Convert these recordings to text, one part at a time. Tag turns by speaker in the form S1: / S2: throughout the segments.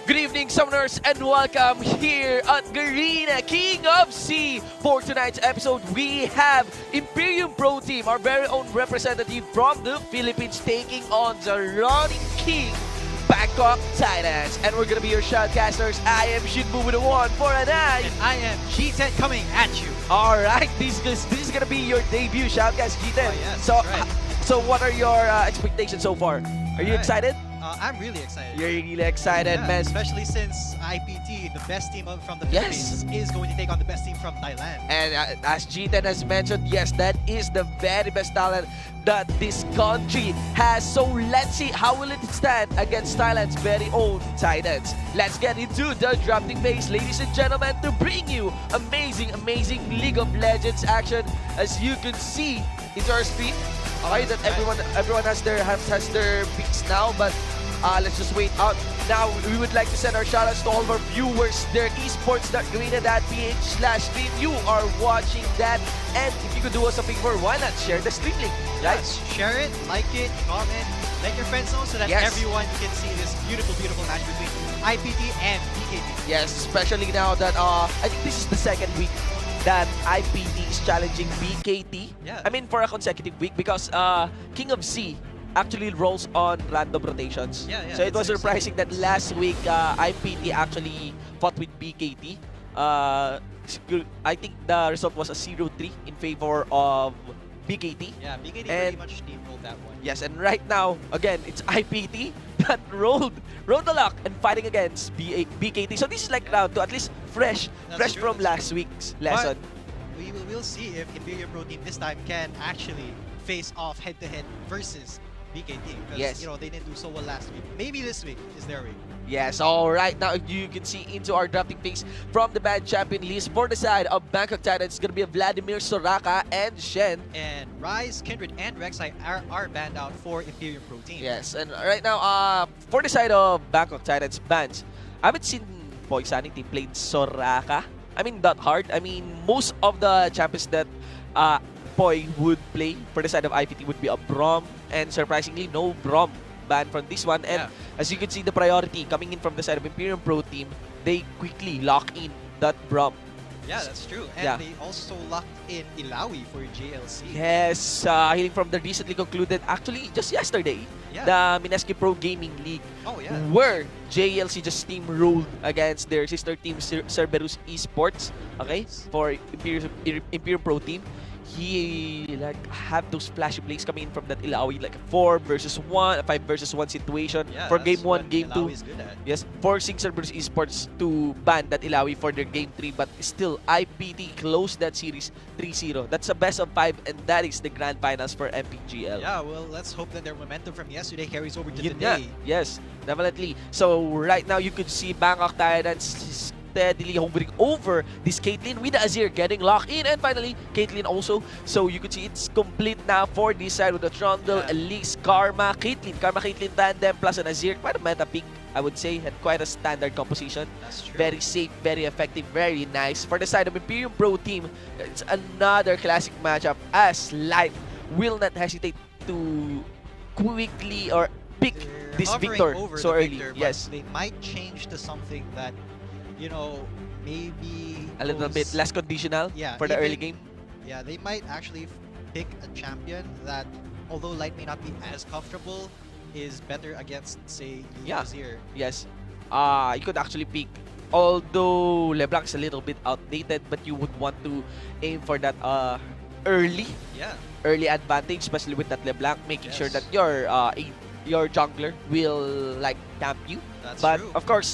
S1: Good evening, summoners, and welcome here at Garena, King of Sea. For tonight's episode, we have Imperium Pro Team, our very own representative from the Philippines, taking on the Ronnie King Bangkok Titans. And we're gonna be your shoutcasters. I am Shinbu with a 1 for an eye.
S2: And I am G10 coming at you.
S1: Alright, this is gonna be your debut shoutcast, G10.
S2: Oh, yes,
S1: so,
S2: that's right.
S1: so what are your expectations so far? Are you excited?
S2: I'm really excited.
S1: You're really excited,
S2: Yeah,
S1: man.
S2: especially since IPT, the best team from the
S1: Yes.
S2: Philippines, is going to take on the best team from Thailand.
S1: And as G10 has mentioned, yes, that is the very best talent that this country has. So let's see how will it stand against Thailand's very own Titans. Let's get into the drafting phase, ladies and gentlemen, to bring you amazing League of Legends action. As you can see into our screen, okay, that everyone has their picks now, but let's just wait out. Now, we would like to send our shoutouts to all of our viewers. Their esports.garena.ph/stream. You are watching that. And if you could do us a favor, why not share the stream link? Right?
S2: Yes, share it, like it, comment, let your friends know so that
S1: Yes.
S2: everyone can see this beautiful match between IPT and BKT.
S1: Yes, especially now that I think this is the second week that IPT is challenging BKT.
S2: Yeah.
S1: I mean, for a consecutive week because King of Sea actually rolls on random rotations.
S2: Yeah,
S1: So it was
S2: it's
S1: surprising that last week IPT actually fought with BKT. I think the result was a 0-3 in favor of BKT.
S2: Yeah, BKT
S1: And-
S2: pretty much steamrolled that one.
S1: Yes, and right now, again, it's IPT that rolled the luck and fighting against BKT. So this is like round 2, at least fresh
S2: That's true,
S1: from
S2: that's
S1: last week's lesson.
S2: We'll see if Imperium Pro Team this time can actually face off head-to-head versus BKT. Because,
S1: Yes.
S2: they didn't do so well last week. Maybe this week is their week.
S1: Yes, all right. Now you can see into our drafting phase from the band champion list. For the side of Bangkok Titans, it's gonna be Vladimir, Soraka, and Shen.
S2: And Rise, Kindred, and Rek'Sai are banned out for Imperium Pro Team.
S1: Yes, and right now, for the side of Bangkok Titans bans, I haven't seen Boy Sanity played Soraka. I mean, that hard. I mean, most of the champions that Poi would play for the side of IPT would be a Braum, and surprisingly, no Braum banned from this one. And as you can see, the priority coming in from the side of Imperium Pro Team, they quickly lock in that Braum.
S2: Yeah, that's true. And
S1: Yeah.
S2: they also locked in Ilawi for JLC.
S1: Yes, healing from the recently concluded, actually just yesterday,
S2: Yeah.
S1: the Mineski Pro Gaming League,
S2: Oh, yeah.
S1: where JLC just steamrolled against their sister team Cerberus Esports, okay,
S2: Yes.
S1: for Imperium Pro Team. He like have those flashy plays coming in from that Ilawi, like a 4 versus 1, a 5 versus 1 situation
S2: Yeah,
S1: for
S2: that's
S1: game 1,
S2: what
S1: game 2.
S2: Ilawi's good at.
S1: Yes, forcing Cerberus Esports to ban that Ilawi for their game 3, but still IPT closed that series 3-0. That's a best of 5, and that is the grand finals for MPGL.
S2: Yeah, well, let's hope that their momentum from yesterday carries over to
S1: Yun nga.
S2: today.
S1: Yes, definitely. So right now you could see Bangkok Titans steadily hovering over this Caitlyn with the Azir getting locked in, and finally Caitlyn also. So you could see it's complete now for this side with the Trundle,
S2: Yeah.
S1: Elise, Karma Caitlyn tandem plus an Azir. Quite a meta pick, I would say, and quite a standard composition.
S2: That's true.
S1: Very safe, very effective, very nice. For the side of Imperium Pro Team, it's another classic matchup as Light will not hesitate to quickly or pick
S2: They're
S1: this
S2: hovering
S1: Victor
S2: over
S1: so
S2: the
S1: early.
S2: Victor, but
S1: Yes,
S2: they might change to something that, maybe
S1: a little bit
S2: goes-
S1: less conditional
S2: Yeah,
S1: for the early
S2: even-
S1: game.
S2: Yeah, they might actually pick a champion that, although Light may not be as comfortable, is better against, say,
S1: Yeah.
S2: Azir.
S1: Yes, you could actually pick. Although LeBlanc is a little bit outdated, but you would want to aim for that early advantage, especially with that LeBlanc, making sure
S2: Yes.
S1: that your jungler will like camp you.
S2: That's
S1: But
S2: true.
S1: of course,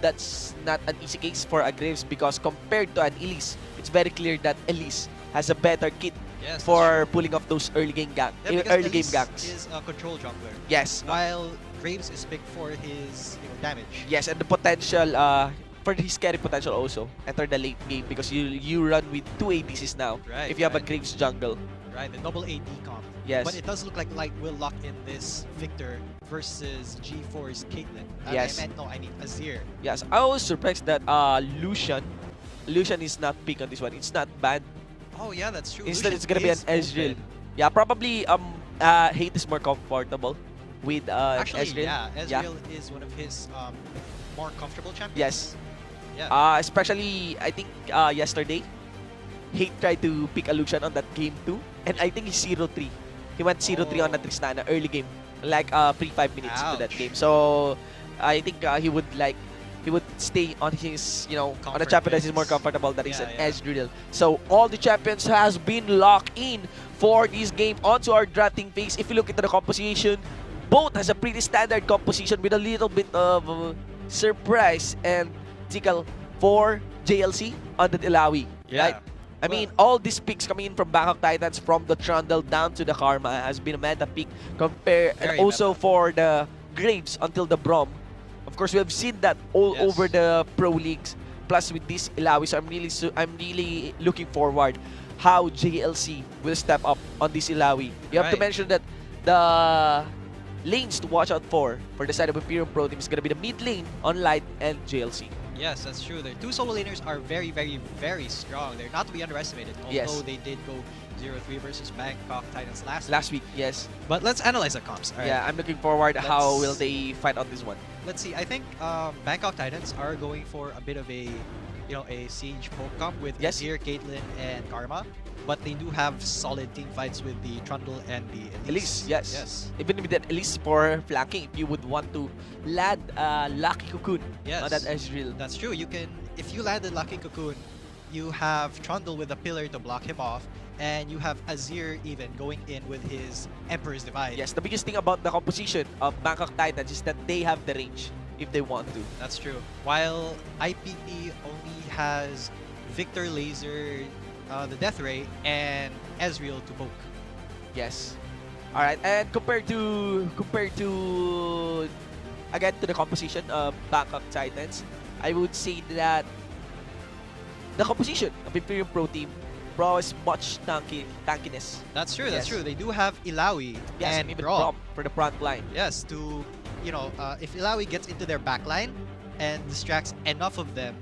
S1: that's not an easy case for a Graves because compared to an Elise, it's very clear that Elise has a better kit
S2: Yes, that's
S1: for
S2: true.
S1: pulling off those early game
S2: Yeah, because
S1: early game
S2: Elise
S1: ganks.
S2: is a control jungler,
S1: Yes,
S2: while Graves is picked for his damage.
S1: yes, and the potential for his carry potential also enter the late game because you run with 2 ADCs now
S2: Right,
S1: if you have a
S2: right.
S1: Graves jungle.
S2: Right, the double AD comp.
S1: Yes.
S2: But it does look like Light will lock in this Victor versus G4's Caitlyn.
S1: Yes.
S2: I mean Azir.
S1: Yes, I was surprised that Lucian is not picked on this one. It's not banned.
S2: Oh yeah, that's true.
S1: Instead,
S2: Lucian
S1: it's gonna be an
S2: is
S1: Ezreal.
S2: open.
S1: Yeah, probably Hate is more comfortable with
S2: Actually,
S1: Ezreal.
S2: yeah, Ezreal is one of his more comfortable champions.
S1: Yes.
S2: Yeah.
S1: Especially, I think yesterday, he tried to pick Illusion on that game too. And I think he's 0-3. He went 0-3 on the
S2: Oh.
S1: Tristana early game. Like pre-5 minutes into that
S2: Ouch.
S1: game. So, I think he would stay on his, on a
S2: Comfort
S1: champion that is more
S2: base.
S1: comfortable, that is
S2: Yeah,
S1: an
S2: yeah.
S1: Ezreal. So all the champions has been locked in for this game. Onto our drafting phase. If you look into the composition, both has a pretty standard composition with a little bit of surprise and tickle for JLC on the Ilawi.
S2: Yeah.
S1: Right? I mean, all these picks coming in from Bangkok Titans, from the Trundle down to the Karma, has been a meta pick and
S2: Very
S1: also
S2: meta.
S1: for the Graves until the Brom. Of course, we have seen that all
S2: Yes.
S1: over the pro leagues. Plus with this Ilawi, so I'm really looking forward how JLC will step up on this Ilawi. You have to
S2: Right.
S1: mention that the lanes to watch out for the side of Imperium Pro Team is gonna be the mid lane on Light and JLC.
S2: Yes, that's true. The two solo laners are very, very, very strong. They're not to be underestimated, although
S1: Yes.
S2: they did go 0-3 versus Bangkok Titans last
S1: Last week, yes.
S2: But let's analyze the comps. All right.
S1: Yeah, I'm looking forward how
S2: Let's-
S1: will they fight on this one.
S2: Let's see. I think Bangkok Titans are going for a bit of a, a siege poke comp with
S1: Yes.
S2: Azir, Caitlyn, and Karma. But they do have solid team fights with the Trundle and the
S1: Elise, yes.
S2: Yes.
S1: Even with that Elise for flanking, if you would want to land Lucky Cocoon
S2: Yes.
S1: on that Ezreal.
S2: That's true. You can, if you land the Lucky Cocoon, you have Trundle with a pillar to block him off, and you have Azir even going in with his Emperor's Divide.
S1: Yes, the biggest thing about the composition of Bangkok Titans is that they have the range if they want to.
S2: That's true. While IPT only has Victor Laser, the Death Ray, and Ezreal to poke.
S1: Yes. All right, and compared to again to the composition of Bangkok Titans, I would say that the composition of Imperium Pro Team is much tankiness.
S2: That's true. That's
S1: Yes.
S2: true. They do have Ilawi
S1: Yes,
S2: and
S1: even
S2: Braum.
S1: Braum for the front line.
S2: Yes, to if Ilawi gets into their backline and distracts enough of them,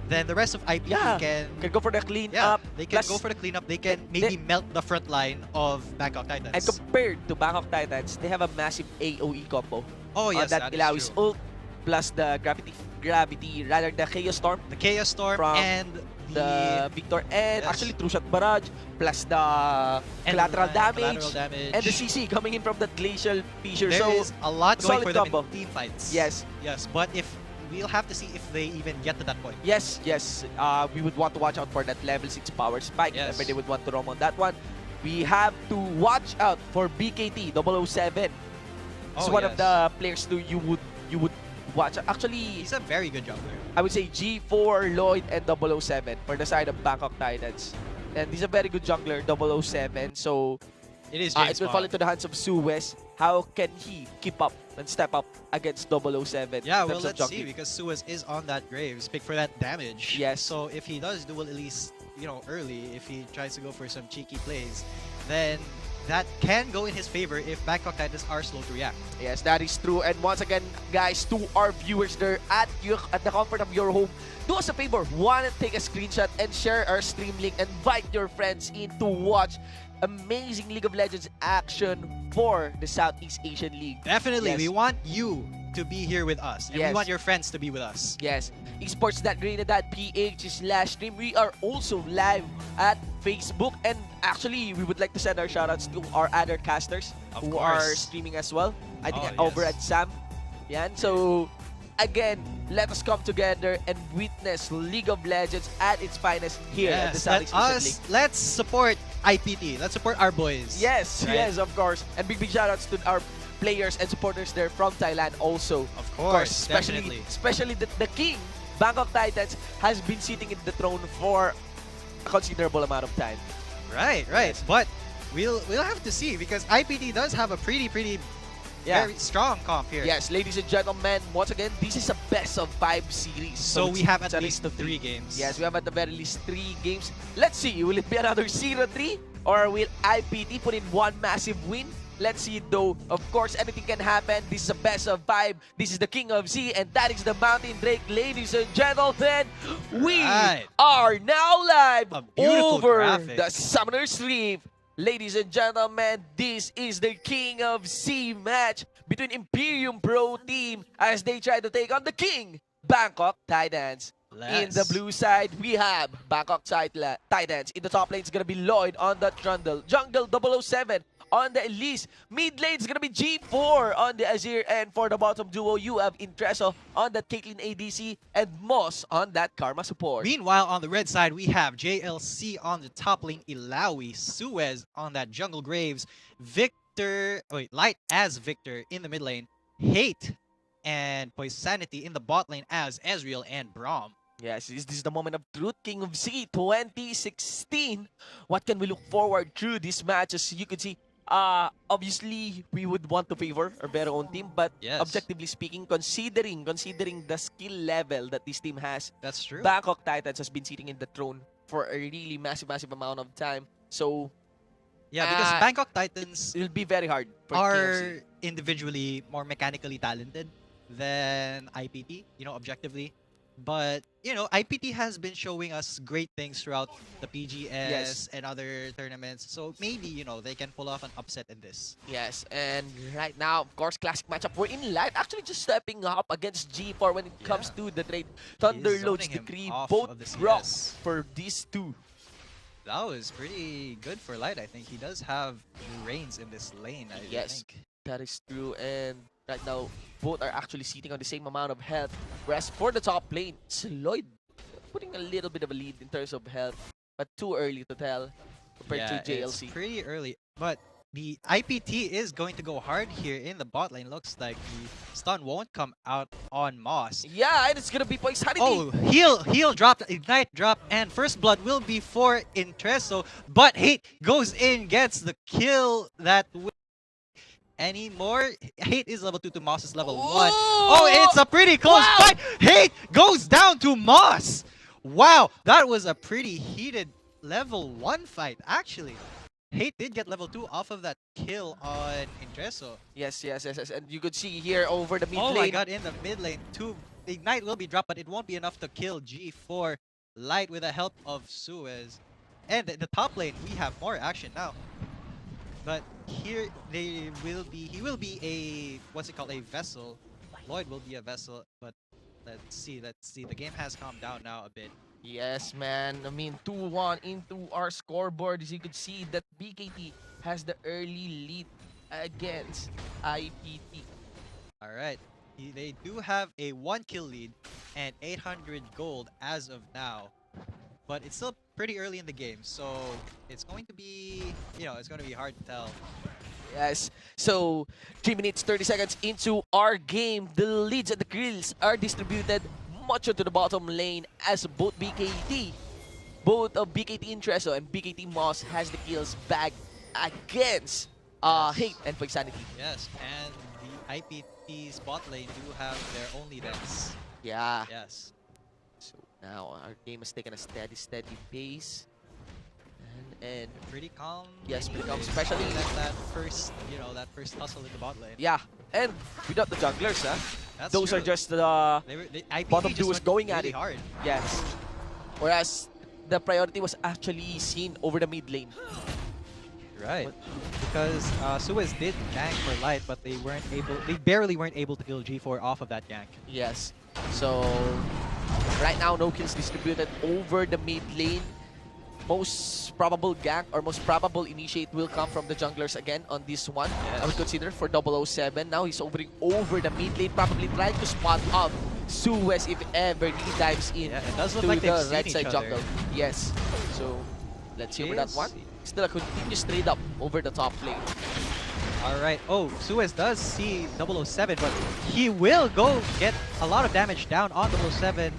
S2: then the rest of IPT
S1: Yeah,
S2: can
S1: go for the clean
S2: yeah,
S1: up.
S2: they can
S1: plus-
S2: go for the cleanup. They can
S1: they-
S2: maybe melt the front line of Bangkok Titans.
S1: And compared to Bangkok Titans, they have a massive AoE combo
S2: oh
S1: on
S2: yes,
S1: that
S2: is
S1: Ilawi's
S2: true.
S1: ult, plus the the Chaos Storm,
S2: The Chaos Storm
S1: from
S2: and
S1: the Victor, and
S2: Yes.
S1: actually True Shot Barrage, plus the collateral damage, and the CC coming in from that Glacial Fissure.
S2: There
S1: So,
S2: is a lot going
S1: solid
S2: for them
S1: combo.
S2: in team fights.
S1: yes,
S2: Yes, but we'll have to see if they even get to that point.
S1: yes, we would want to watch out for that level 6 power spike.
S2: Yes.
S1: Remember, they would want to roam on that one. We have to watch out for BKT 007. It's
S2: Oh,
S1: one of
S2: yes.
S1: the players you would watch. Actually,
S2: He's a very good jungler.
S1: I would say G4, Lloyd, and 007 for the side of Bangkok Titans. And he's a very good jungler, 007. So
S2: It is
S1: it
S2: James
S1: will fall
S2: Bond.
S1: into the hands of Suez. How can he keep up and step up against 007?
S2: Yeah,
S1: in
S2: well,
S1: terms of
S2: let's see,
S1: jungling?
S2: because Suez is on that Graves, pick for that damage.
S1: Yes.
S2: So if he does duel at least, early, if he tries to go for some cheeky plays, then that can go in his favor if Bangkok Titans are slow to react.
S1: Yes, that is true. And once again, guys, to our viewers there at the comfort of your home, do us a favor, want to take a screenshot and share our stream link. Invite your friends in to watch amazing League of Legends action for the Southeast Asian League.
S2: Definitely,
S1: Yes.
S2: we want you to be here with us, and we
S1: Yes.
S2: want your friends to be with us.
S1: Yes, esports.green.ph/stream. We are also live at Facebook, and actually, we would like to send our shoutouts to our other casters
S2: Of
S1: who
S2: course.
S1: are streaming as well. I think
S2: Oh,
S1: over
S2: yes.
S1: at Sam. Yan. So, again, let us come together and witness League of Legends at its finest here at the
S2: Yes, let
S1: Southeast Asian League.
S2: let's support IPT. Let's support our boys.
S1: Yes,
S2: Right?
S1: yes, of course. And big shoutouts to our players and supporters there from Thailand also.
S2: Of course,
S1: especially
S2: definitely.
S1: the king, Bangkok Titans, has been sitting in the throne for a considerable amount of time.
S2: Right.
S1: Yes.
S2: But we'll have to see, because IPT does have a pretty very strong comp here.
S1: Yes, ladies and gentlemen, once again, this is a best of 5 series.
S2: So we
S1: it's-
S2: have
S1: it's
S2: at
S1: a
S2: least
S1: race to
S2: 3 games.
S1: Yes, we have at the very least 3 games. Let's see, will it be another 0-3 or will IPT put in one massive win? Let's see though. Of course, anything can happen. This is a best of 5. This is the King of Z, and that is the Mountain Drake. Ladies and gentlemen, we
S2: Right.
S1: are now live
S2: A beautiful
S1: over
S2: graphic.
S1: the Summoner's Reef. Ladies and gentlemen, this is the King of Z match between Imperium Pro Team as they try to take on the King, Bangkok Titans. In the
S2: Let's.
S1: blue side, we have Bangkok Titans. In the top lane, it's gonna be Lloyd on the Trundle. Jungle 007 on the Elise. Mid lane is gonna be G4 on the Azir. And for the bottom duo, you have Intreso on that Caitlyn ADC and Moss on that Karma support.
S2: Meanwhile, on the red side, we have JLC on the top lane, Ilawi, Suez on that jungle Graves, Light as Victor in the mid lane, Hate and Poisanity in the bot lane as Ezreal and Braum.
S1: Yes, is this the moment of truth, King of Z 2016? What can we look forward through this match? As you can see, obviously we would want to favor our very own team, but
S2: Yes.
S1: objectively speaking, considering the skill level that this team has,
S2: That's true.
S1: Bangkok Titans has been sitting in the throne for a really massive amount of time. So
S2: Yeah, because Bangkok Titans
S1: it'll be very hard for KFC.
S2: are individually more mechanically talented than IPT, objectively. But, IPT has been showing us great things throughout the PGS and other tournaments. So maybe, they can pull off an upset in this.
S1: Yes, and right now, of course, classic matchup. We're in Light actually just stepping up against G4 when it comes to the trade. Thunderload's
S2: zoning him
S1: decree,
S2: off
S1: both
S2: of the
S1: rocks
S2: CS.
S1: for these two.
S2: That was pretty good for Light, I think. He does have the reins in this lane, I
S1: Yes,
S2: think.
S1: that is true. And right now, both are actually sitting on the same amount of health. Whereas for the top lane, it's Lloyd putting a little bit of a lead in terms of health, but too early to tell compared to JLC.
S2: It's pretty early. But the IPT is going to go hard here in the bot lane. Looks like the stun won't come out on Moss.
S1: Yeah, and it's gonna be Poisanity.
S2: Oh, heal dropped, ignite drop, and first blood will be for Intreso. But Hate goes in, gets the kill that anymore. Hate is level 2 to Moss is level 1. Oh, it's a pretty close fight. Hate goes down to Moss. Wow, that was a pretty heated level 1 fight, actually. Hate did get level 2 off of that kill on Intreso.
S1: Yes. And you could see here over the mid
S2: Oh
S1: lane.
S2: my god, in the mid lane, Ignite will be dropped, but it won't be enough to kill G4 Light with the help of Suez. And in the top lane, we have more action now. But here he will be a, a vessel. Lloyd will be a vessel, but let's see. The game has calmed down now a bit.
S1: Yes, man. I mean, 2-1 into our scoreboard. As you can see, that BKT has the early lead against IPT.
S2: All right. They do have a 1-kill lead and 800 gold as of now. But it's still pretty early in the game, so it's going to be, it's going to be hard to tell.
S1: Yes. So, 3 minutes, 30 seconds into our game. The leads and the kills are distributed much to the bottom lane as both BKT of BKT Intreso and BKT Moss has the kills back against Hate and Poisanity.
S2: Yes, and the IPT's bot lane do have their only deaths.
S1: Yeah.
S2: Yes.
S1: So now our game has taken a steady pace. And
S2: Pretty calm.
S1: yes, pretty calm,
S2: anyways.
S1: especially
S2: that first, that first hustle in the bot lane.
S1: yeah, and without the junglers,
S2: That's
S1: those
S2: true.
S1: are just the
S2: The IPT
S1: bottom
S2: just
S1: duos
S2: went
S1: going at
S2: really
S1: it.
S2: hard.
S1: yes. Whereas the priority was actually seen over the mid lane.
S2: Right. Because Suez did gank for Light, but they barely weren't able to kill G4 off of that gank.
S1: Yes. So right now, no kills distributed over the mid lane. Most probable gank or most probable initiate will come from the junglers again on this one.
S2: Yes.
S1: I would consider for 007. Now he's hovering over the mid lane, probably trying to spot up Suez if ever he dives in
S2: Yeah, it does look
S1: to
S2: like they've
S1: the
S2: seen
S1: right
S2: each
S1: side
S2: other.
S1: jungle. Yes. So let's see over that one. Still a continuous trade up over the top lane.
S2: Alright, oh, Suez does see 007, but he will go get a lot of damage down on 007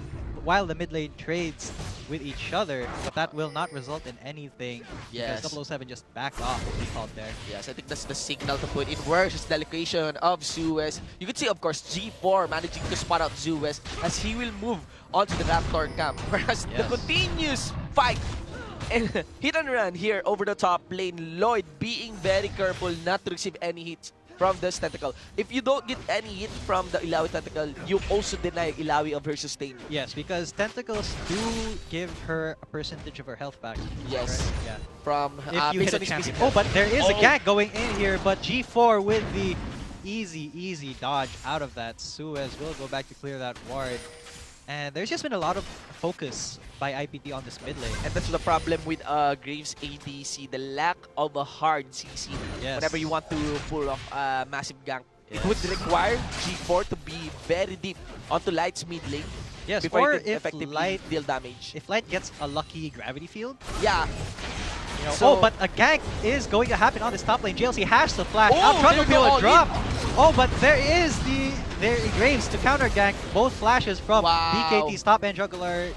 S2: while the mid lane trades with each other, but that will not result in anything
S1: Yes.
S2: because 007 just backed off the default there.
S1: Yes, I think that's the signal to put in. Where's the location of Suez? You can see, of course, G4 managing to spot out Suez as he will move onto the Raptor camp. Whereas the
S2: Yes.
S1: continuous fight and hit and run here over the top lane. Lloyd being very careful not to receive any hits from this tentacle. If you don't get any hit from the Ilawi tentacle, you also deny Ilawi of her sustain.
S2: Yes, because tentacles do give her a percentage of her health back.
S1: Yes.
S2: Right? Yeah.
S1: From
S2: If you
S1: based
S2: hit a
S1: on his
S2: champion.
S1: physical-
S2: Oh, but there is a
S1: Oh.
S2: gank going in here, but G4 with the easy dodge out of that. Suez will go back to clear that ward. And there's just been a lot of focus by IPT on this mid lane.
S1: And that's the problem with Graves ADC, the lack of a hard CC.
S2: Yes.
S1: Whenever you want to pull off a massive gank,
S2: Yes.
S1: it would require G4 to be very deep onto Light's mid lane
S2: Yes,
S1: before
S2: or
S1: it can
S2: if
S1: effectively
S2: Light
S1: deal damage.
S2: if Light gets a lucky gravity field.
S1: Yeah.
S2: You know,
S1: So-
S2: oh, but a gank is going to happen on this top lane. JLC has to flash.
S1: Oh,
S2: Out Trundle
S1: there you go,
S2: will
S1: all
S2: drop. Oh, but there is Graves to counter gank. Both flashes from
S1: Wow.
S2: BKT's top end juggler.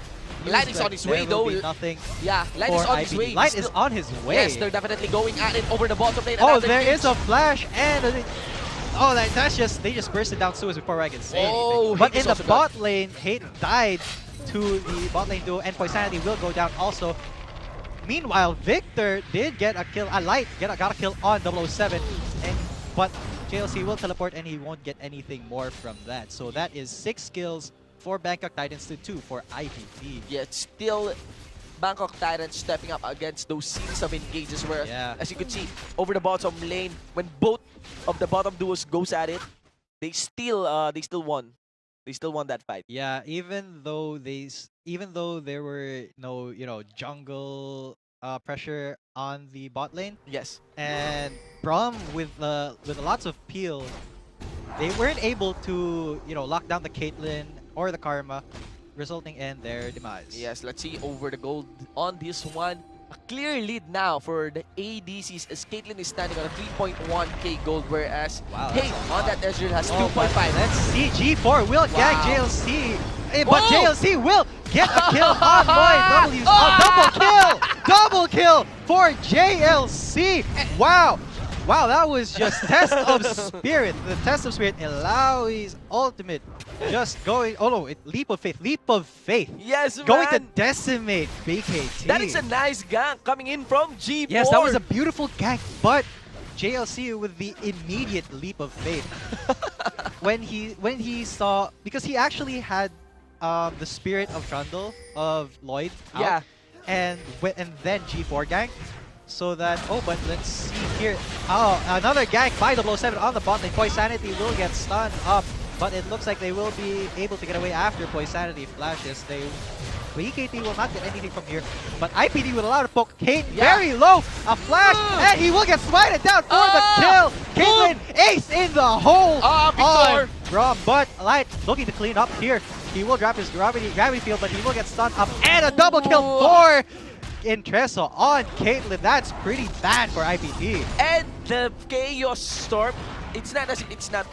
S1: Light
S2: Looks
S1: is on
S2: like
S1: his
S2: there
S1: way,
S2: will
S1: though.
S2: be nothing
S1: Yeah, Light
S2: for
S1: is on his
S2: IPT.
S1: way.
S2: Light
S1: Still-
S2: is on his way.
S1: Yes, they're definitely going at it over the bottom lane.
S2: Oh,
S1: Another
S2: there
S1: engage.
S2: is a flash and that's just they just bursted down Suez before I can say
S1: Oh,
S2: anything. But
S1: Hate is
S2: in the
S1: also
S2: bot lane, Hate died to the bot lane duo, and Poisanity will go down also. Meanwhile, Victor did get a kill. Light got a kill on 007, but JLC will teleport and he won't get anything more from that. So that is 6 kills for Bangkok Titans to 2 for IPT.
S1: Yeah, it's still Bangkok Titans stepping up against those series of engages where,
S2: Yeah.
S1: as you could see, over the bottom lane, when both of the bottom duos goes at it, they still won. They still won that fight.
S2: Yeah, even though there were no, jungle pressure on the bot lane,
S1: Yes.
S2: and Braum with lots of peel, they weren't able to, lock down the Caitlyn or the Karma, resulting in their demise.
S1: Yes, let's see over the gold on this one. A clear lead now for the ADCs as Caitlyn is standing on a 3.1k gold, whereas
S2: Wow, that's
S1: Hey
S2: a
S1: on
S2: lot.
S1: that Ezreal has
S2: Oh, but
S1: 2.5.
S2: let's see, G4 will gag
S1: Wow.
S2: JLC, but
S1: Whoa!
S2: JLC will get a kill on Lloyd. W's. Double kill for JLC. Wow. Wow, that was just test of spirit. The test of spirit, Ilaoi's ultimate, just going. Oh no, leap of faith.
S1: Yes,
S2: Going to
S1: man.
S2: decimate BKT.
S1: That is a nice gank coming in from G4.
S2: Yes, that was a beautiful gank, but JLC with the immediate leap of faith when he saw, because he actually had the spirit of Trundle of Lloyd out,
S1: Yeah.
S2: and then G4 gank. So that, but let's see here. Oh, another gank by 007 on the bot lane. Poisanity will get stunned up, but it looks like they will be able to get away after Poisanity flashes. BKT will not get anything from here, but IPT with a lot of poke. Kate very low, a flash, and he will get smited down for the kill. Caitlyn ace in the hole
S1: Victor.
S2: on Braum, but Light looking to clean up here. He will drop his gravity field, but he will get stunned up, and a double kill for Intreso on Caitlyn. That's pretty bad for IPT.
S1: And the Chaos Storm, it's not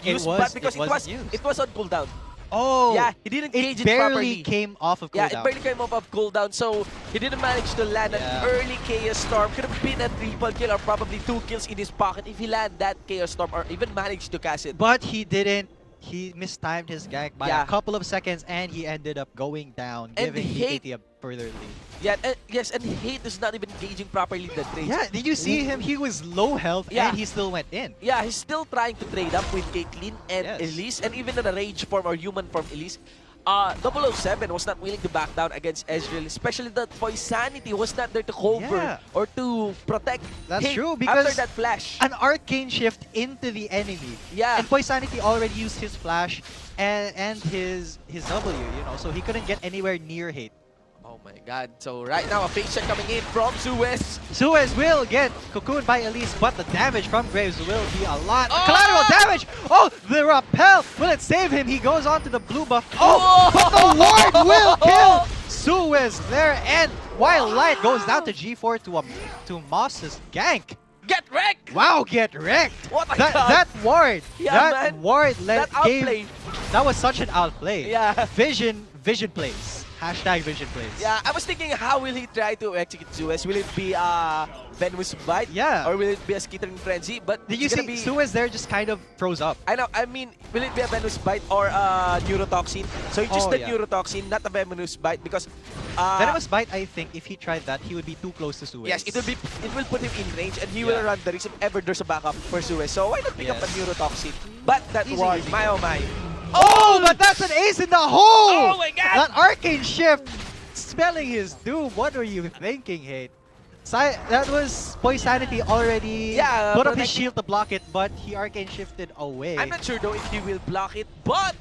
S1: used, but because it was on cooldown.
S2: Oh,
S1: Yeah, he didn't gauge
S2: it
S1: it
S2: barely
S1: properly.
S2: came off of cooldown.
S1: Yeah, it barely came off of cooldown, so he didn't manage to land
S2: Yeah.
S1: an early Chaos Storm. Could have been a triple kill or probably 2 kills in his pocket if he land that Chaos Storm or even managed to cast it.
S2: But he didn't. He mistimed his gank by
S1: Yeah.
S2: a couple of seconds, and he ended up going down,
S1: And
S2: giving
S1: Hate-
S2: BKT a further lead.
S1: Yeah, yes, and Hate is not even gauging properly the trades.
S2: Yeah, did you see him? He was low health,
S1: Yeah.
S2: and he still went in.
S1: Yeah, he's still trying to trade up with Caitlyn and
S2: Yes.
S1: Elise, and even in a rage form or human form Elise. 007 was not willing to back down against Ezreal, especially that Poisanity was not there to cover
S2: Yeah.
S1: or to protect.
S2: That's
S1: Hate
S2: true,
S1: after
S2: because
S1: that flash.
S2: An arcane shift into the enemy.
S1: Yeah.
S2: And Poisanity already used his flash and his W, so he couldn't get anywhere near Hate.
S1: Oh my god. So right now a face check coming in from Suez.
S2: Suez will get cocooned by Elise, but the damage from Graves will be a lot.
S1: Oh!
S2: Collateral damage! Oh, the rappel! Will it save him? He goes on to the blue buff. Oh, but the ward will kill Suez there, and while Light goes down to G4 to Moss's gank.
S1: Get wrecked!
S2: Wow, get wrecked!
S1: What a
S2: that
S1: god.
S2: that ward,
S1: Yeah,
S2: that
S1: man.
S2: ward
S1: That outplay.
S2: that was such an outplay.
S1: Yeah.
S2: Vision plays. Hashtag vision plays.
S1: Yeah, I was thinking how will he try to execute Suez? Will it be Venomous Bite?
S2: Yeah.
S1: Or will it be a Skittering Frenzy? But
S2: Did you
S1: it's
S2: see
S1: gonna be,
S2: Suez there just kind of froze up?
S1: I know, I mean, will it be a Venomous Bite or a Neurotoxin? So it's just
S2: Oh,
S1: the
S2: yeah.
S1: Neurotoxin, not a Venomous Bite because
S2: Venomous Bite, I think if he tried that, he would be too close to Suez.
S1: yes, it will put him in range and he
S2: Yeah.
S1: will run the risk if ever there's a backup for Suez. So why not pick up a
S2: Yes.
S1: Neurotoxin? But that
S2: Easy,
S1: ward,
S2: easy.
S1: my oh my.
S2: Oh, but that's an ace in the hole!
S1: Oh my god!
S2: That arcane shift, smelling his doom. What were you thinking, Hate? That was Poisanity already
S1: Yeah,
S2: put up his
S1: protecting-
S2: shield to block it, but he arcane shifted away.
S1: I'm not sure though if he will block it, but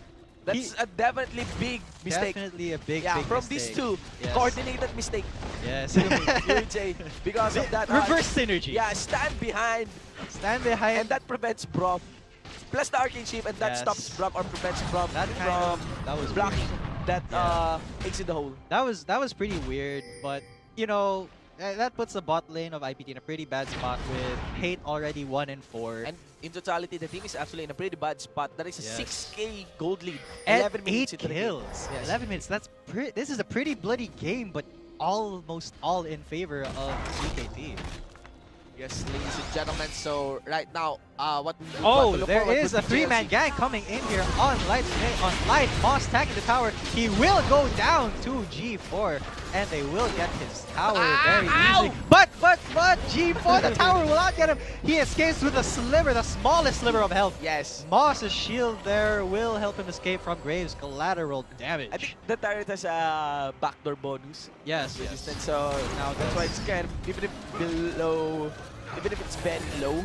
S1: That's a definitely big mistake.
S2: Definitely a big,
S1: Yeah,
S2: big
S1: from
S2: mistake.
S1: these two,
S2: Yes.
S1: coordinated mistake.
S2: Yes.
S1: You would say because of that.
S2: Reverse synergy.
S1: Yeah, stand behind,
S2: Stand behind.
S1: and that prevents Braum. Plus the arcane shield, and that
S2: Yes.
S1: stops Braum or prevents Braum
S2: That kind
S1: from
S2: of that was
S1: blocking
S2: weird.
S1: that
S2: Yeah.
S1: takes in the hole.
S2: That was pretty weird, but you know that puts the bot lane of IPT in a pretty bad spot with Hate already 1-4
S1: And in totality, the team is actually in a pretty bad spot. That is a
S2: Yes.
S1: 6K gold lead.
S2: and
S1: 11 minutes
S2: 8
S1: into the game.
S2: kills.
S1: Yes.
S2: 11 minutes. This is a pretty bloody game, but almost all in favor of BKT.
S1: Yes, ladies and gentlemen. So right now, what we want
S2: Oh,
S1: to look
S2: there
S1: forward
S2: is
S1: would
S2: a
S1: be
S2: 3-man
S1: JLC.
S2: gang coming in here on Light. Moss tagging the tower. He will go down to G4, and they will get his tower very easily. But G4, the tower will not get him. He escapes with a sliver, the smallest sliver of health.
S1: Yes.
S2: Moss's shield there will help him escape from Graves' collateral damage.
S1: I think the turret has a backdoor bonus
S2: Yes,
S1: resistance, so
S2: Now
S1: that's why it's kind of, even if below, even if it's very low,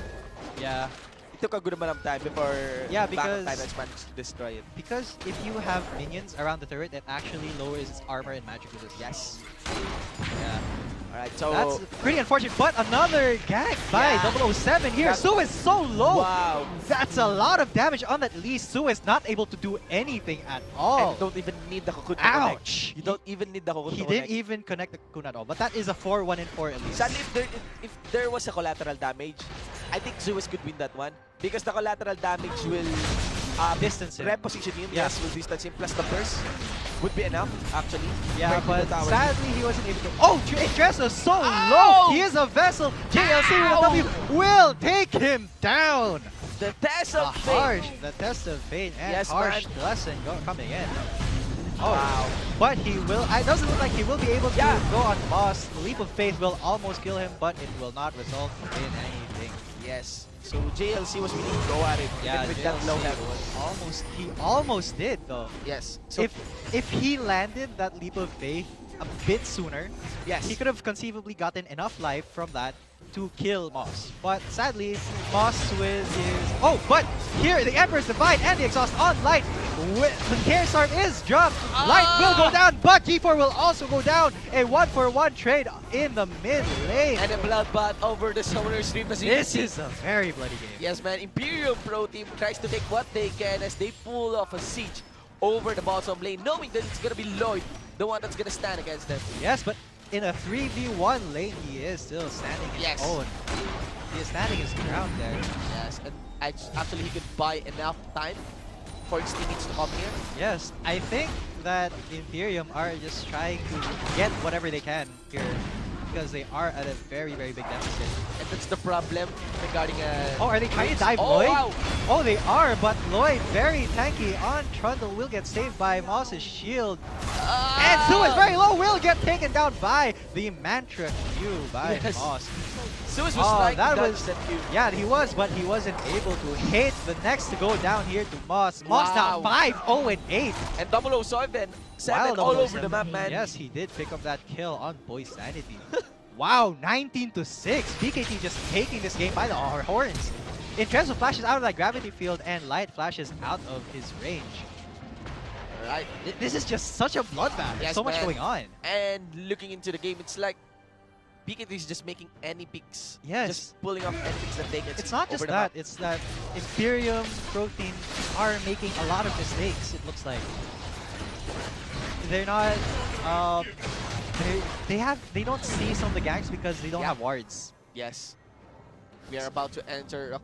S2: Yeah,
S1: it took a good amount of time before
S2: Yeah,
S1: backup
S2: because-
S1: Titans managed to destroy it.
S2: because if you have minions around the turret, it actually lowers its armor and magic resistance.
S1: Yes.
S2: Yeah.
S1: Alright, so
S2: That's pretty unfortunate, but another gag by
S1: Yeah.
S2: 007 here.
S1: That-
S2: Su is so low.
S1: wow.
S2: That's a lot of damage on that Lee. Su is not able to do anything at
S1: And
S2: all.
S1: you don't even need the cocoon to connect.
S2: Ouch!
S1: You don't even need the cocoon
S2: He
S1: to
S2: didn't
S1: connect.
S2: even connect the cocoon at all, but that is a 4-1-4 at least.
S1: Sadly, if there was a collateral damage, I think Zeus could win that one because the collateral damage will
S2: Distance him.
S1: reposition him.
S2: Yeah.
S1: Yes, will distance him. Plus the burst would be enough actually.
S2: Yeah,
S1: Break
S2: but
S1: the tower.
S2: sadly he wasn't able to. Oh, Dress is so
S1: Ow!
S2: low. He is a vessel. JLC with a
S1: Ow!
S2: W will take him down.
S1: The test
S2: The
S1: of fate.
S2: harsh, the test of fate, and
S1: Yes,
S2: harsh
S1: man.
S2: lesson coming in. Oh,
S1: Wow.
S2: but he will. It doesn't look like he will be able to
S1: Yeah.
S2: go on boss. Leap of faith will almost kill him, but it will not result in anything.
S1: Yes. So JLC was willing to go at it even with that low
S2: JLC
S1: level.
S2: was he almost did though.
S1: Yes. So
S2: If he landed that leap of faith a bit sooner,
S1: yes.
S2: he could have conceivably gotten enough life from that to kill Moss. But sadly, Moss with his... Oh, but here, the Emperor's Divide and the Exhaust on Light. The Care Storm is dropped. Light will go down, but G4 will also go down. A 1-for-1 trade in the mid lane.
S1: And a bloodbath over the Summoner's Dream. As you can
S2: This
S1: see.
S2: is a very bloody game.
S1: Yes, man. Imperial Pro Team tries to take what they can as they pull off a siege over the bottom lane, knowing that it's gonna be Lloyd, the one that's gonna stand against them.
S2: Yes, but in a 3v1 lane, he is still standing his
S1: Yes.
S2: own. He is standing his ground there.
S1: Yes, and actually he could buy enough time for his teammates to come here.
S2: Yes, I think that Imperium are just trying to get whatever they can here because they are at a very, very big deficit.
S1: And that's the problem regarding
S2: Oh, are they trying to dive
S1: Oh,
S2: Lloyd?
S1: wow.
S2: Oh, they are, but Lloyd, very tanky on Trundle, will get saved by Moss's shield. And Su is very low, will get taken down by the Mantra Q by
S1: Yes.
S2: Moss.
S1: Zeus was
S2: Oh,
S1: trying
S2: that
S1: to dodge
S2: was-
S1: that Q.
S2: Yeah, he was, but he wasn't able to hit the next to go down here to Moss. Moss now
S1: Wow.
S2: 5-0-8.
S1: And 007
S2: Wild
S1: all over
S2: 007.
S1: the map, man.
S2: Yes, he did pick up that kill on Boy Sanity. Wow, 19-6. BKT just taking this game by the horns. Intrenso flashes out of that gravity field and Light flashes out of his range.
S1: Right.
S2: This is just such a bloodbath. There's
S1: Yes,
S2: so much
S1: man.
S2: going on.
S1: And looking into the game, it's like BKT is just making any picks.
S2: Yes.
S1: Just pulling off any picks that they can
S2: It's
S1: see
S2: not just
S1: over the
S2: that,
S1: map.
S2: it's that Imperium Protein are making a lot of mistakes, it looks like. They're not they don't see some of the ganks because they don't
S1: Yeah.
S2: have wards.
S1: Yes. We are about to enter a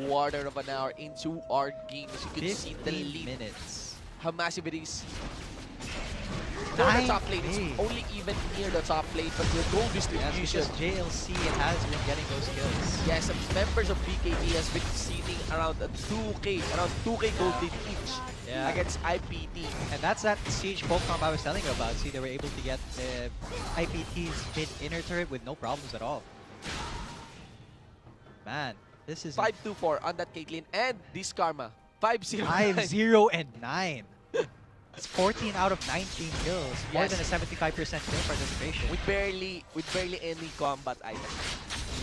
S1: quarter of an hour into our game. As you can see the
S2: 15
S1: lead,
S2: minutes.
S1: how massive it is. For the top lane, it's
S2: 9K.
S1: only even near the top lane, but the gold
S2: Yes,
S1: distribution.
S2: because JLC has been getting those kills.
S1: Yes, members of BKT has been seating around a 2K, around 2K gold lead each
S2: Yeah.
S1: against IPT.
S2: And that's that siege Pokemon I was telling you about. See, they were able to get the IPT's mid inner turret with no problems at all. Man, this is
S1: 5-2-4 on that Caitlyn and this Karma. 5-0.
S2: 5-0 and 9. It's 14 out of 19 kills. More
S1: Yes.
S2: than a 75% kill participation.
S1: with barely any combat item.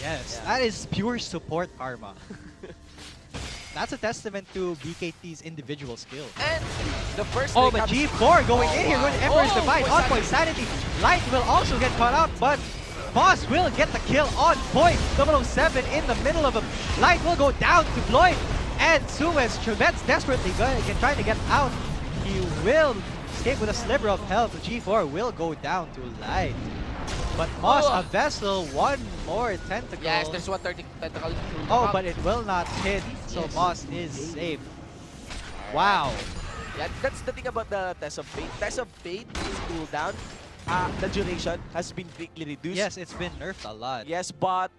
S2: Yes,
S1: Yeah.
S2: that is pure support karma. that's a testament to BKT's individual skill.
S1: And the first
S2: Oh,
S1: leg
S2: but
S1: comes-
S2: G4 going in here
S1: wow.
S2: with Emperor's
S1: Oh,
S2: Divide on point. Sanity. Light will also get caught out, but Boss will get the kill on point. 007 in the middle of him. Light will go down to Floyd. And Suez Trevets desperately trying to get out. He will escape with a sliver of health. G4 will go down to Light. But Moss,
S1: Oh.
S2: a vessel, one more tentacle.
S1: Yes, there's 130 tentacle.
S2: Oh, but it will not hit, so
S1: Yes.
S2: Moss is safe. Wow.
S1: Yeah, that's the thing about the Test of Fate. Test of Fate is cooldown. The duration has been greatly reduced.
S2: Yes, it's been nerfed a lot.
S1: Yes, but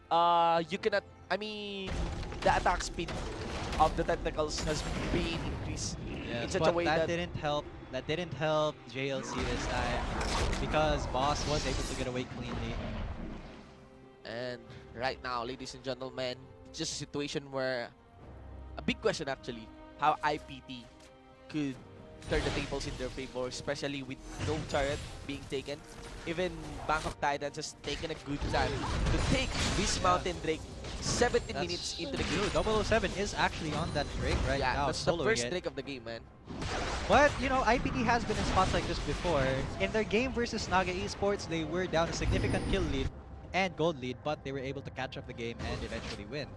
S1: you cannot. I mean, the attack speed of the tentacles has been increased in
S2: Yes,
S1: such
S2: but
S1: a way
S2: that
S1: that
S2: didn't help. That didn't help JLC this time because Boss was able to get away cleanly.
S1: And right now, ladies and gentlemen, it's just a situation where a big question actually, how IPT could turn the tables in their favor, especially with no turret being taken. Even Bangkok Titans has taken a good time to take this Mountain Drake 70 minutes into the game.
S2: True. 007 is actually on that break right
S1: Yeah,
S2: now,
S1: that's the
S2: soloing
S1: first
S2: it.
S1: Drake of the game, man.
S2: But, you know, IPT has been in spots like this before. In their game versus Naga Esports, they were down a significant kill lead and gold lead, but they were able to catch up the game and eventually win.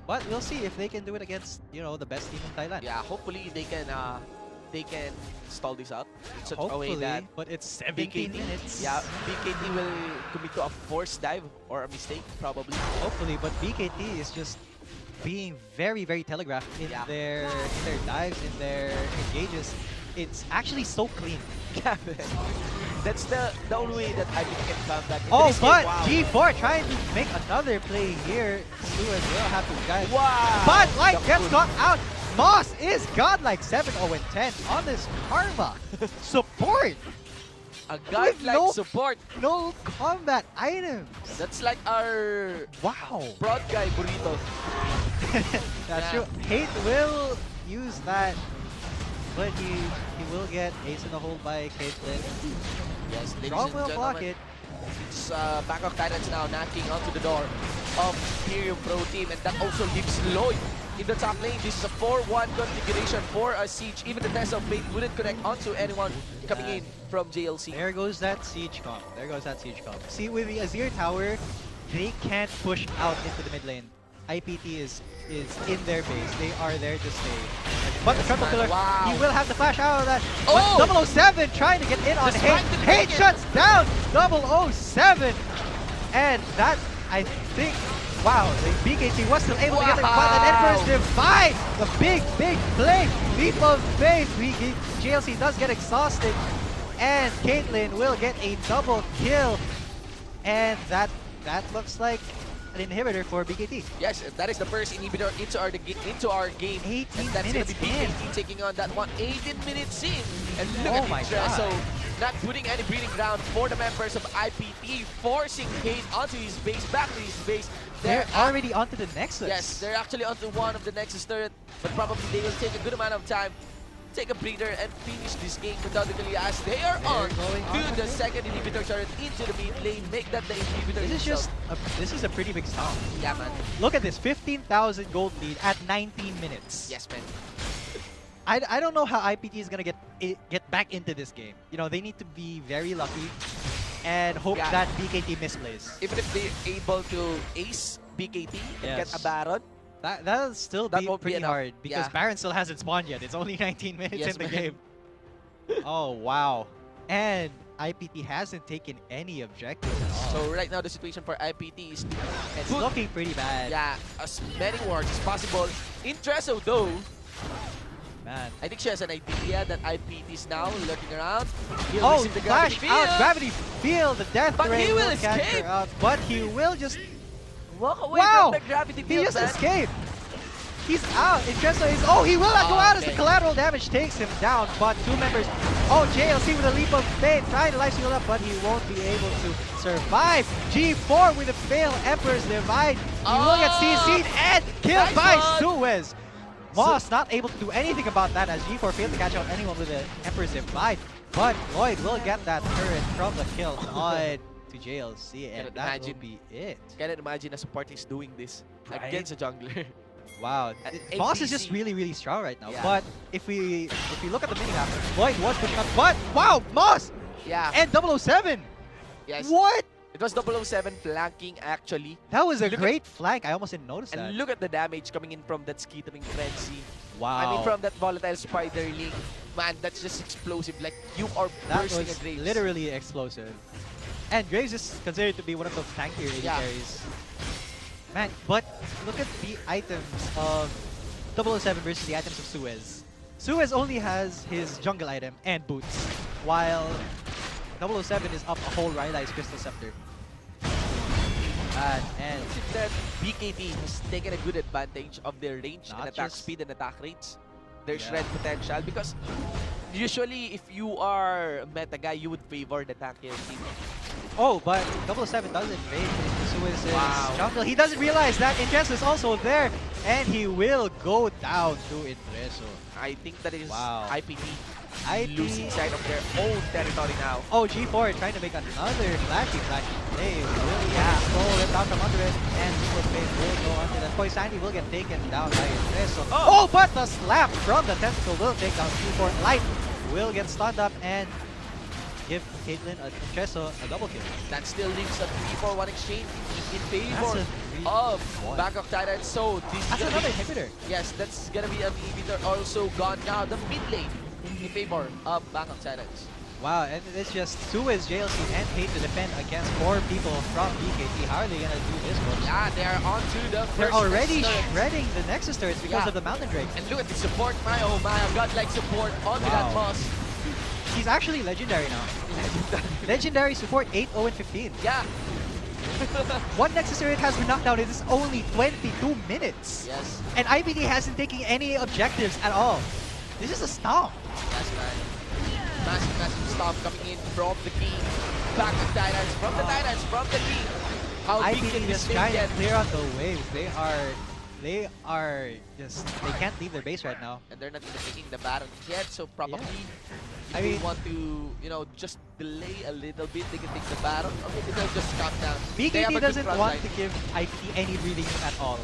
S2: But we'll see if they can do it against, you know, the best team in Thailand.
S1: Yeah, hopefully they can stall this out in such a way
S2: Hopefully,
S1: that
S2: but it's 17 minutes.
S1: Yeah, BKT will commit to a forced dive or a mistake, probably.
S2: Hopefully, but BKT is just being very, very telegraphed in
S1: Yeah.
S2: their dives, in their engages. It's actually so clean.
S1: Yeah, man. That's the only way that I can come back. into
S2: Oh,
S1: this game.
S2: but
S1: Wow.
S2: G4 trying to make another play here. Suez will have to guide.
S1: Wow.
S2: But Light
S1: The
S2: gets
S1: full-
S2: caught out. Moss is godlike 7-0-10 on this Karma. Support.
S1: A godlike
S2: no-
S1: support.
S2: No combat items.
S1: That's like our
S2: Wow.
S1: broad guy burrito.
S2: That's
S1: Yeah.
S2: true. Hate will use that, but he will get ace in the hole by Caitlyn.
S1: Yes, ladies
S2: Strong
S1: and
S2: will block
S1: gentlemen.
S2: it.
S1: It's Bangkok Titans now knocking onto the door of Imperium Pro Team, and that also leaves Lloyd in the top lane. This is a 4-1 configuration for a siege. Even the Test of Fate wouldn't connect onto anyone coming in from JLC.
S2: There goes that siege comp. There goes that siege comp. See, with the Azir Tower, they can't push out into the mid lane. IPT is in their base. They are there to stay. But the triple
S1: man.
S2: killer,
S1: Wow.
S2: he will have to flash out of that.
S1: Oh!
S2: But 007 trying to get in on
S1: Just
S2: Hate.
S1: trying to
S2: Hate
S1: take it.
S2: shuts down 007. And that, I think, wow, the BKT was still able to get the but an Emperor's Divide. The big play. Leap of faith. JLC does get exhausted. And Caitlyn will get a double kill. And that looks like an inhibitor for BKT.
S1: Yes, that is the first inhibitor into our game.
S2: 18
S1: and that's gonna
S2: minutes
S1: be BKT taking on that one. 18 minutes in. And look
S2: Oh
S1: at
S2: my
S1: Intresso
S2: God.
S1: not putting any breathing ground for the members of IPT, forcing Hate onto his base, back to his base.
S2: They're already onto the Nexus.
S1: Yes, they're actually onto one of the Nexus turret, but probably they will take a good amount of time, take a breather, and finish this game methodically as they are
S2: They're
S1: on
S2: going on
S1: to the
S2: with it.
S1: second inhibitor turret into the mid lane. Make that the inhibitor
S2: This is
S1: itself.
S2: this is a pretty big stomp.
S1: Yeah, man.
S2: Look at this, 15,000 gold lead at 19 minutes.
S1: Yes, man.
S2: I don't know how IPT is gonna get back into this game. You know, they need to be very lucky and hope
S1: Yeah.
S2: that BKT misplays.
S1: Even if they're able to ace BKT and
S2: Yes.
S1: get a Baron,
S2: That'll still
S1: That
S2: be
S1: won't be
S2: pretty
S1: enough.
S2: hard because
S1: Yeah.
S2: Baron still hasn't spawned yet. It's only 19 minutes
S1: Yes,
S2: in the
S1: man.
S2: game. Oh wow. And IPT hasn't taken any objectives at all.
S1: so right now the situation for IPT is
S2: It's
S1: put,
S2: looking pretty bad.
S1: yeah, as many wards as possible. Intresso though,
S2: Man.
S1: I think she has an idea that IPT is now lurking around. He'll
S2: Oh,
S1: receive the
S2: flash
S1: gravity
S2: out,
S1: field.
S2: gravity field, the death
S1: But
S2: ray
S1: he will
S2: catch
S1: escape.
S2: her out. But he will just,
S1: Walk away
S2: wow,
S1: from the gravity
S2: he
S1: field,
S2: just
S1: man.
S2: escaped. He's out. Intresso is, oh, he will not go out as the
S1: Okay.
S2: collateral damage takes him down. But two members, oh, JLC with a leap of faith, trying to life steal up, but he won't be able to survive. G4 with a fail, Emperor's Divide. He will get CC'd and killed
S1: Nice
S2: by
S1: one.
S2: Suez. Moss not able to do anything about that as G4 failed to catch out anyone with the Emperor's Divide. But Lloyd will get that turret from the kill on to JLC, and
S1: Cannot
S2: that
S1: imagine.
S2: will be it.
S1: Cannot imagine a support is doing this
S2: Right?
S1: against a jungler.
S2: Wow,
S1: At
S2: Boss is just
S1: APC.
S2: really strong right now.
S1: Yeah.
S2: But if we look at the minimap, Lloyd was pushing up, but wow, Moss
S1: Yeah.
S2: and 007.
S1: Yes.
S2: What?
S1: It was 007 flanking actually.
S2: That was a
S1: Look at-
S2: great flank. I almost didn't notice that.
S1: And look at the damage coming in from that skittering frenzy.
S2: Wow.
S1: I mean, from that volatile spiderling. Man, that's just explosive. Like, you are
S2: that
S1: bursting
S2: was
S1: a Graves.
S2: literally explosive. And Graves is considered to be one of the tankier AD
S1: Yeah.
S2: carries. Man, but look at the items of 007 versus the items of Suez. Suez only has his jungle item and boots, while 007 is up a whole Rylai's Crystal Scepter. And
S1: Is it that BKT has taken a good advantage of their range and
S2: Not
S1: attack
S2: just-
S1: speed and attack rates? Their
S2: Yeah.
S1: shred potential? Because usually, if you are a meta guy, you would favor the tankier team.
S2: oh, but 007 does invade Suez's
S1: Wow.
S2: jungle. He doesn't realize that Ingresso is also there, and he will go down to Ingresso.
S1: I think that is
S2: Wow.
S1: IPT
S2: IP
S1: losing sight of their own territory now.
S2: Oh, G4 trying to make another flashy play. Really stole it out from under it, and Superface will go under that. Poisani will get taken down by Ingresso.
S1: Oh!
S2: Oh, but the slap from the tentacle will take down G4. Light will get stunned up and give Caitlyn Ingresso a double kill.
S1: That still leaves a 3-4-1 exchange in favor
S2: That's a
S1: of
S2: 3-1.
S1: Bangkok Titans. So this is
S2: That's
S1: gonna
S2: another
S1: be,
S2: inhibitor.
S1: yes, that's gonna be an inhibitor also gone now. The mid lane in favor of Bangkok Titans.
S2: Wow, and it's just Suez, JLC, and Hate to defend against 4 people from BKT. How are they gonna do this, folks?
S1: Yeah, they are onto the
S2: They're
S1: first
S2: already
S1: Nexus turret.
S2: shredding the Nexus turrets because
S1: Yeah.
S2: of the Mountain Drake.
S1: And look at the support, my oh my, I've got like support onto that
S2: Wow.
S1: boss.
S2: He's actually legendary now. Legendary support 8-0 and 15.
S1: Yeah.
S2: One Nexus turret has been knocked down. It is only 22 minutes.
S1: Yes.
S2: And IPT hasn't taken any objectives at all. This is a stomp.
S1: Yes, man. Massive stomp coming in from the king. Bangkok Titans, from the Titans, from the king. How big
S2: IPT
S1: can this
S2: just
S1: thing
S2: trying to
S1: get?
S2: clear out the waves. They can't leave their base right now.
S1: And they're not even taking the Baron yet, so probably
S2: I
S1: if they
S2: mean-
S1: want to, just delay a little bit, they can take the Baron, or maybe they'll just calm down. They have
S2: BKT
S1: a good
S2: doesn't
S1: front
S2: want
S1: line.
S2: to give IPT any breathing room at all.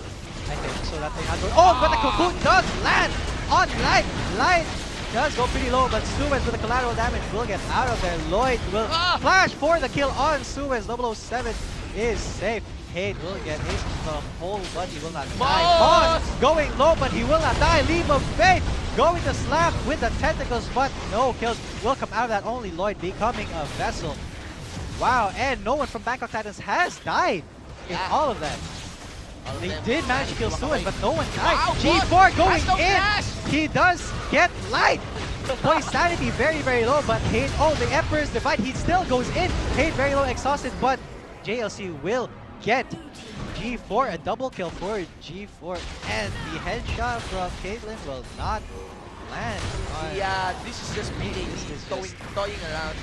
S2: I think so that they're not going. Oh, but the cocoon does land on Light. Light does go pretty low, but Suez with the collateral damage will get out of there. Lloyd will flash for the kill on Suez. 007 is safe. Hate will get ace the whole, but he will not die.
S1: Boss!
S2: Boss going low, but he will not die. Leap of faith going to slap with the tentacles, but no kills will come out of that. Only Lloyd becoming a vessel. Wow, and no one from Bangkok Titans has died in
S1: Yeah.
S2: all of that.
S1: All of
S2: They
S1: them
S2: did manage to kill
S1: walk
S2: Suez,
S1: away.
S2: but no one died.
S1: Wow,
S2: G4
S1: what?
S2: going
S1: Has no
S2: in.
S1: flash.
S2: He does get Light. Point sanity very low, but Hate, oh, the Emperor's Divide, he still goes in. Hate very low, exhausted, but JLC will get G4, a double kill for G4, and the headshot from Caitlyn will not land on.
S1: Yeah, this is just BKT
S2: This is
S1: toying around.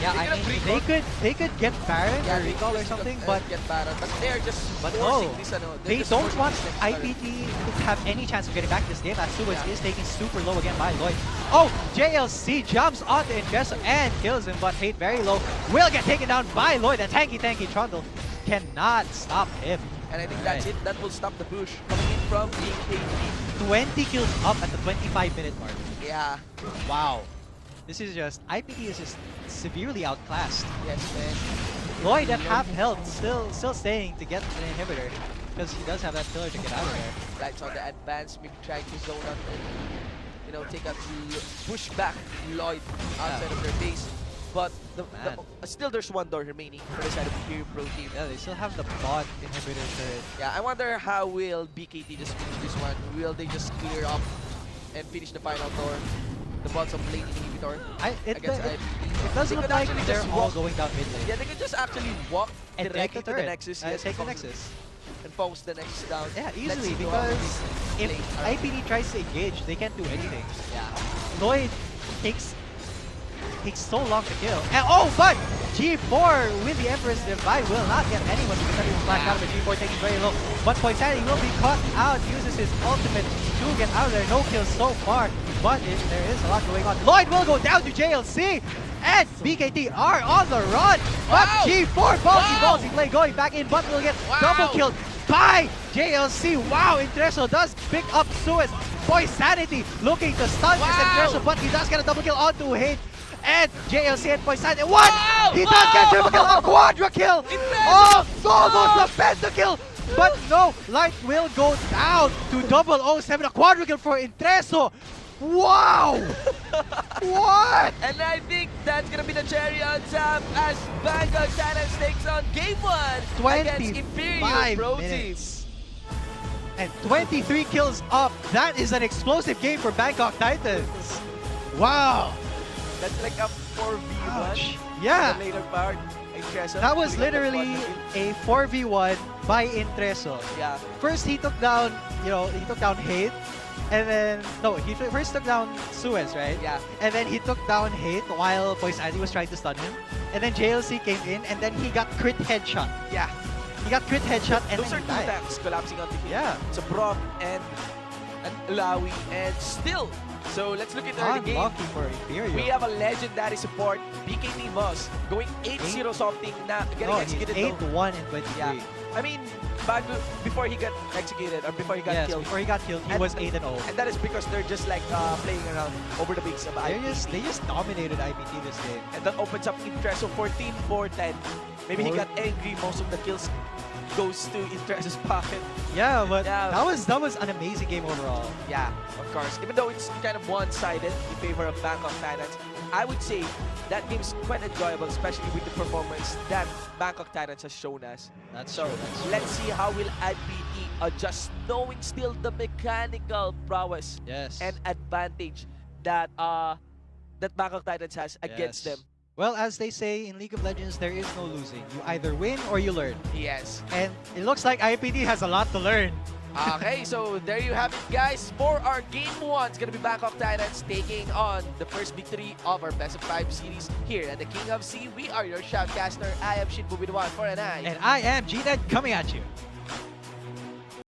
S2: Yeah,
S1: They
S2: I
S1: could've
S2: mean,
S1: recalled-
S2: they could get Baron
S1: Yeah,
S2: or
S1: they
S2: recall or
S1: just
S2: something,
S1: got-
S2: but
S1: get Baron, but they're just
S2: But
S1: forcing
S2: no,
S1: this.
S2: they don't want IPT to have any chance of getting back this game, as Suez is taking super low again by Lloyd. Oh, JLC jumps onto Ingresso and kills him, but Hate very low will get taken down by Lloyd. A tanky Trundle cannot stop him.
S1: And I think that's it. That will stop the push coming in from BKT.
S2: 20 kills up at the 25-minute mark.
S1: Yeah,
S2: Wow. This is just, IPT is just severely outclassed.
S1: yes, man.
S2: Lloyd at half health, still staying to get an inhibitor, because he does have that pillar to get out of there.
S1: Lights on the advance, maybe trying to zone out and take out push back Lloyd outside of their base. But
S2: Man.
S1: still there's one door remaining for the side of the Hero Pro team.
S2: Yeah, they still have the bot inhibitor turret.
S1: Yeah, I wonder how will BKT just finish this one. Will they just clear up and finish the final door? The bottom lane inhibitor
S2: It
S1: against IPT.
S2: doesn't
S1: They
S2: look
S1: could
S2: like
S1: actually
S2: they're
S1: just
S2: all
S1: walk-
S2: going down mid lane.
S1: Yeah, they could just actually walk
S2: And take
S1: directly
S2: the
S1: to the
S2: turret.
S1: Nexus.
S2: Take the
S1: focus-
S2: Nexus.
S1: And focus the Nexus down.
S2: Yeah,
S1: Let's
S2: easily,
S1: see how
S2: because
S1: they
S2: if
S1: play around.
S2: IPT tries to engage, they can't do anything.
S1: Yeah.
S2: Lloyd takes so long to kill. And but G4 with the Emperor's Divide will not get anyone because that will flash out of it. G4 taking very low. But Poinsanity will be caught out, uses his ultimate to get out of there. No kills so far, but there is a lot going on. Lloyd will go down to JLC, and BKT are on the run. But
S1: Wow.
S2: G4 ballsy play going back in, but will get
S1: Wow.
S2: double killed by JLC. Wow, Intereso does pick up Suez. Boy Sanity looking to stun this Intereso, but he does get a double kill onto Hate. And JLC and Boy Sanity. What?
S1: Wow!
S2: He does get triple kill, a quadra kill. Oh, almost a penta kill. But no, Light will go down to 007, a quadra kill for Intereso. Wow! What?
S1: And I think that's gonna be the cherry on top as Bangkok Titans takes on Game 1 against Imperial
S2: 25
S1: Pro
S2: minutes.
S1: Team.
S2: And 23 kills up. That is an explosive game for Bangkok Titans. Wow.
S1: That's like a 4v1
S2: Ouch. Yeah.
S1: in the later part. Intereso
S2: That was
S1: doing a
S2: literally
S1: quadra
S2: a 4v1 by Intereso.
S1: kill. Yeah.
S2: First he took down, he took down Hate. And then, no, he first took down Suez, right?
S1: Yeah.
S2: And then he took down Hate while Boys Andy was trying to stun him. And then JLC came in and then he got crit headshot.
S1: Yeah.
S2: He got crit headshot and
S1: Those are
S2: then
S1: two
S2: he died.
S1: tanks collapsing onto him.
S2: Yeah.
S1: So Brock and Ulawi and still. So let's look at the early game.
S2: Unlucky for Imperial.
S1: We have a legendary support, BKT Moss, going 8-0 something na getting
S2: No, he's
S1: executed
S2: 8-1 in 23.
S1: Yeah. I mean, before he got executed or before he got
S2: Yes,
S1: killed.
S2: before he got killed, he
S1: And-
S2: was 8-0.
S1: And that is because they're just like playing around over the bigs of IPT.
S2: They just dominated IPT this game.
S1: And that opens up Intereso 14-4-10. Maybe he got angry, most of the kills goes to Intereso's pocket.
S2: Yeah, but
S1: Yeah.
S2: that was an amazing game overall.
S1: Yeah, of course. Even though it's kind of one-sided in favor of Bangkok Titans, I would say that game's quite enjoyable, especially with the performance that Bangkok Titans has shown us.
S2: That's
S1: So
S2: true. That's true.
S1: let's see how will IPT adjust, knowing still the mechanical prowess
S2: Yes.
S1: and advantage that that Bangkok Titans has against
S2: Yes.
S1: them.
S2: Well, as they say in League of Legends, there is no losing. You either win or you learn.
S1: Yes.
S2: And it looks like IPT has a lot to learn.
S1: Okay, so there you have it, guys. For our Game 1, it's going to be Bangkok Titans taking on the first victory of our Best of 5 series here at the King of C. We are your shoutcaster. I am Shinbu with 1 for an eye.
S2: And I am GNet coming at you.